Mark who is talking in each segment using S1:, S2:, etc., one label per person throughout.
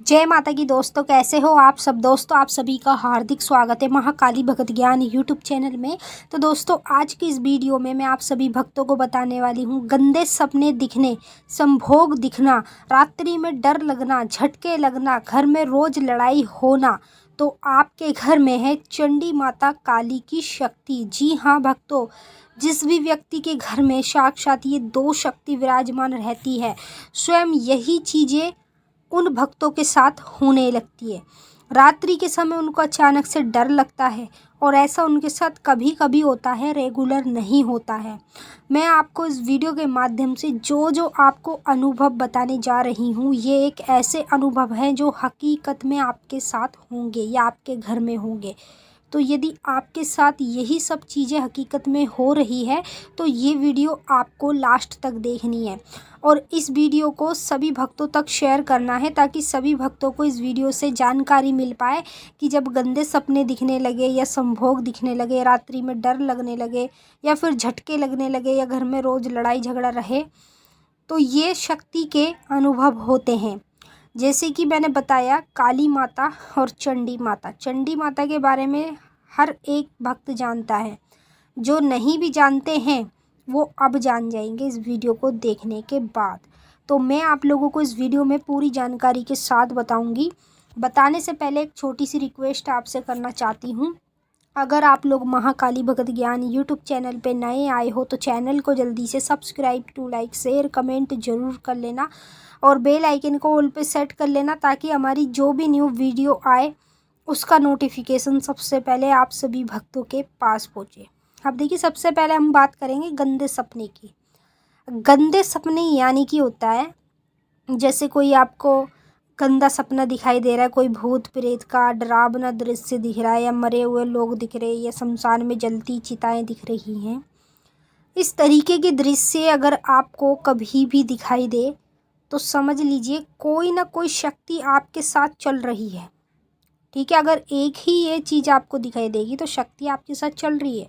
S1: जय माता की दोस्तों, कैसे हो आप सब। दोस्तों आप सभी का हार्दिक स्वागत है महाकाली भगत ज्ञान यूट्यूब चैनल में। तो दोस्तों आज की इस वीडियो में मैं आप सभी भक्तों को बताने वाली हूँ गंदे सपने दिखने, संभोग दिखना, रात्रि में डर लगना, झटके लगना, घर में रोज लड़ाई होना, तो आपके घर में है चंडी माता काली की शक्ति। जी हाँ भक्तों, जिस भी व्यक्ति के घर में साक्षात ये दो शक्ति विराजमान रहती है, स्वयं यही चीज़ें उन भक्तों के साथ होने लगती है। रात्रि के समय उनको अचानक से डर लगता है और ऐसा उनके साथ कभी कभी होता है, रेगुलर नहीं होता है। मैं आपको इस वीडियो के माध्यम से जो जो आपको अनुभव बताने जा रही हूँ, ये एक ऐसे अनुभव हैं जो हकीकत में आपके साथ होंगे या आपके घर में होंगे। तो यदि आपके साथ यही सब चीज़ें हकीकत में हो रही है तो ये वीडियो आपको लास्ट तक देखनी है और इस वीडियो को सभी भक्तों तक शेयर करना है ताकि सभी भक्तों को इस वीडियो से जानकारी मिल पाए कि जब गंदे सपने दिखने लगे या संभोग दिखने लगे, रात्रि में डर लगने लगे या फिर झटके लगने लगे या घर में रोज़ लड़ाई झगड़ा रहे, तो ये शक्ति के अनुभव होते हैं। जैसे कि मैंने बताया काली माता और चंडी माता। चंडी माता के बारे में हर एक भक्त जानता है, जो नहीं भी जानते हैं वो अब जान जाएंगे इस वीडियो को देखने के बाद। तो मैं आप लोगों को इस वीडियो में पूरी जानकारी के साथ बताऊंगी। बताने से पहले एक छोटी सी रिक्वेस्ट आपसे करना चाहती हूँ। अगर आप लोग महाकाली भगत ज्ञान यूट्यूब चैनल पे नए आए हो तो चैनल को जल्दी से subscribe to like share comment ज़रूर कर लेना और बेल आइकन को ऑल पे सेट कर लेना ताकि हमारी जो भी न्यू वीडियो आए उसका नोटिफिकेशन सबसे पहले आप सभी भक्तों के पास पहुँचे। अब देखिए, सबसे पहले हम बात करेंगे गंदे सपने की। गंदे सपने यानी कि होता है जैसे कोई आपको गंदा सपना दिखाई दे रहा है, कोई भूत प्रेत का डरावना दृश्य दिख रहा है या मरे हुए लोग दिख रहे हैं या शमशान में जलती चिताएं दिख रही हैं। इस तरीके के दृश्य अगर आपको कभी भी दिखाई दे तो समझ लीजिए कोई ना कोई शक्ति आपके साथ चल रही है। ठीक है, अगर एक ही ये चीज़ आपको दिखाई देगी तो शक्ति आपके साथ चल रही है,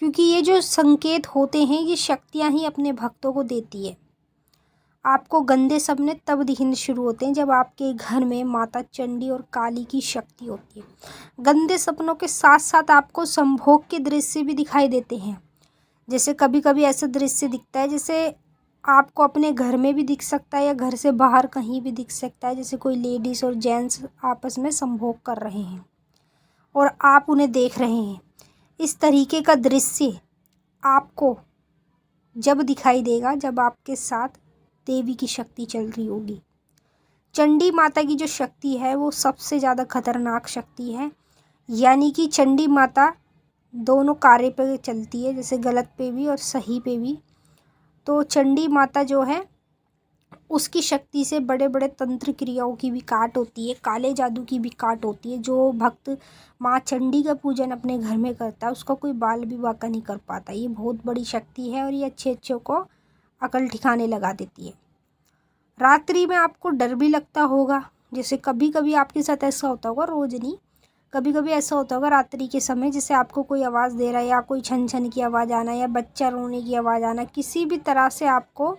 S1: क्योंकि ये जो संकेत होते हैं ये शक्तियाँ ही अपने भक्तों को देती है। आपको गंदे सपने तब दिखने शुरू होते हैं जब आपके घर में माता चंडी और काली की शक्ति होती है। गंदे सपनों के साथ साथ आपको संभोग के दृश्य भी दिखाई देते हैं। जैसे कभी कभी ऐसा दृश्य दिखता है जैसे आपको अपने घर में भी दिख सकता है या घर से बाहर कहीं भी दिख सकता है, जैसे कोई लेडीज़ और जेंट्स आपस में संभोग कर रहे हैं और आप उन्हें देख रहे हैं। इस तरीके का दृश्य आपको जब दिखाई देगा जब आपके साथ देवी की शक्ति चल रही होगी। चंडी माता की जो शक्ति है वो सबसे ज़्यादा खतरनाक शक्ति है, यानी कि चंडी माता दोनों कार्य पे चलती है, जैसे गलत पे भी और सही पे भी। तो चंडी माता जो है उसकी शक्ति से बड़े बड़े तंत्र क्रियाओं की भी काट होती है, काले जादू की भी काट होती है। जो भक्त माँ चंडी का पूजन अपने घर में करता है उसका कोई बाल विवाह का नहीं कर पाता। ये बहुत बड़ी शक्ति है और ये अच्छे अच्छों को अकल ठिकाने लगा देती है। रात्रि में आपको डर भी लगता होगा, जैसे कभी कभी आपके साथ ऐसा होता होगा, रोज नहीं, कभी कभी ऐसा होता होगा रात्रि के समय जैसे आपको कोई आवाज़ दे रहा है या कोई छन छन की आवाज़ आना या बच्चा रोने की आवाज़ आना, किसी भी तरह से आपको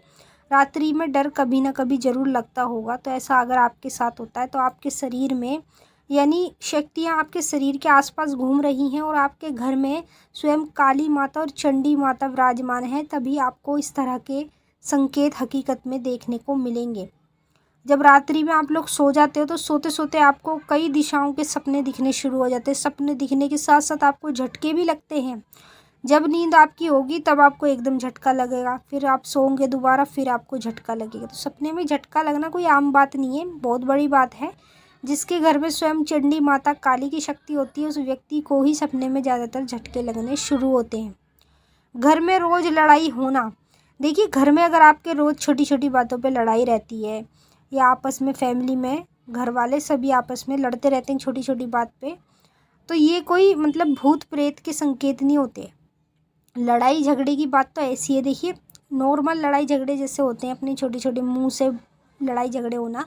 S1: रात्रि में डर कभी ना कभी ज़रूर लगता होगा। तो ऐसा अगर आपके साथ होता है तो आपके शरीर में यानी शक्तियाँ आपके शरीर के आसपास घूम रही हैं और आपके घर में स्वयं काली माता और चंडी माता विराजमान है, तभी आपको इस तरह के संकेत हकीकत में देखने को मिलेंगे। जब रात्रि में आप लोग सो जाते हो तो सोते सोते आपको कई दिशाओं के सपने दिखने शुरू हो जाते हैं। सपने दिखने के साथ साथ आपको झटके भी लगते हैं। जब नींद आपकी होगी तब आपको एकदम झटका लगेगा, फिर आप सोओगे दोबारा फिर आपको झटका लगेगा। तो सपने में झटका लगना कोई आम बात नहीं है, बहुत बड़ी बात है। जिसके घर में स्वयं चंडी माता काली की शक्ति होती है उस व्यक्ति को ही सपने में ज़्यादातर झटके लगने शुरू होते हैं। घर में रोज़ लड़ाई होना, देखिए घर में अगर आपके रोज़ छोटी छोटी बातों पे लड़ाई रहती है या आपस में फैमिली में घर वाले सभी आपस में लड़ते रहते हैं छोटी छोटी बात पे, तो ये कोई मतलब भूत प्रेत के संकेत नहीं होते। लड़ाई झगड़े की बात तो ऐसी है, देखिए नॉर्मल लड़ाई झगड़े जैसे होते हैं अपनी छोटी छोटी मुंह से लड़ाई झगड़े होना,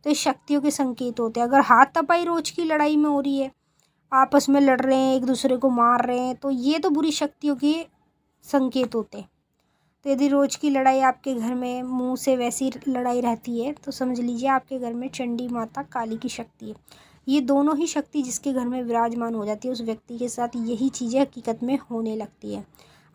S1: तो ये शक्तियों के संकेत होते हैं। अगर हाथापाई रोज की लड़ाई में हो रही है, आपस में लड़ रहे हैं, एक दूसरे को मार रहे हैं, तो ये तो बुरी शक्तियों के संकेत होते हैं। तो यदि रोज़ की लड़ाई आपके घर में मुंह से वैसी लड़ाई रहती है तो समझ लीजिए आपके घर में चंडी माता काली की शक्ति है। ये दोनों ही शक्ति जिसके घर में विराजमान हो जाती है उस व्यक्ति के साथ यही चीज़ें हकीकत में होने लगती है।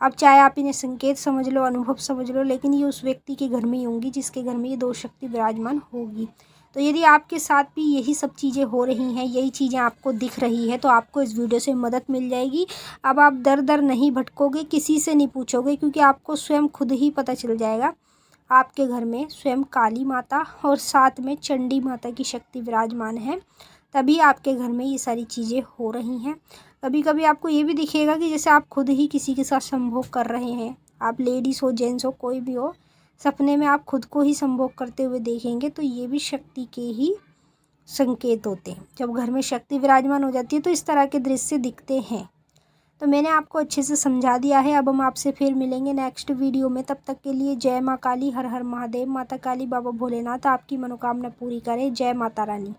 S1: अब चाहे आप इन्हें संकेत समझ लो, अनुभव समझ लो, लेकिन ये उस व्यक्ति के घर में ही होंगी जिसके घर में ये दो शक्ति विराजमान होगी। तो यदि आपके साथ भी यही सब चीज़ें हो रही हैं, यही चीज़ें आपको दिख रही है, तो आपको इस वीडियो से मदद मिल जाएगी। अब आप दर दर नहीं भटकोगे, किसी से नहीं पूछोगे, क्योंकि आपको स्वयं खुद ही पता चल जाएगा आपके घर में स्वयं काली माता और साथ में चंडी माता की शक्ति विराजमान है। तभी आपके घर में ये सारी चीज़ें हो रही हैं। कभी कभी आपको ये भी दिखेगा कि जैसे आप खुद ही किसी के साथ संभोग कर रहे हैं। आप लेडीज़ हो, जेंट्स हो, कोई भी हो, सपने में आप खुद को ही संभोग करते हुए देखेंगे, तो ये भी शक्ति के ही संकेत होते हैं। जब घर में शक्ति विराजमान हो जाती है तो इस तरह के दृश्य दिखते हैं। तो मैंने आपको अच्छे से समझा दिया है। अब हम आपसे फिर मिलेंगे नेक्स्ट वीडियो में। तब तक के लिए जय माँ काली, हर हर महादेव। माता काली, बाबा भोलेनाथ आपकी मनोकामना पूरी करें। जय माता रानी।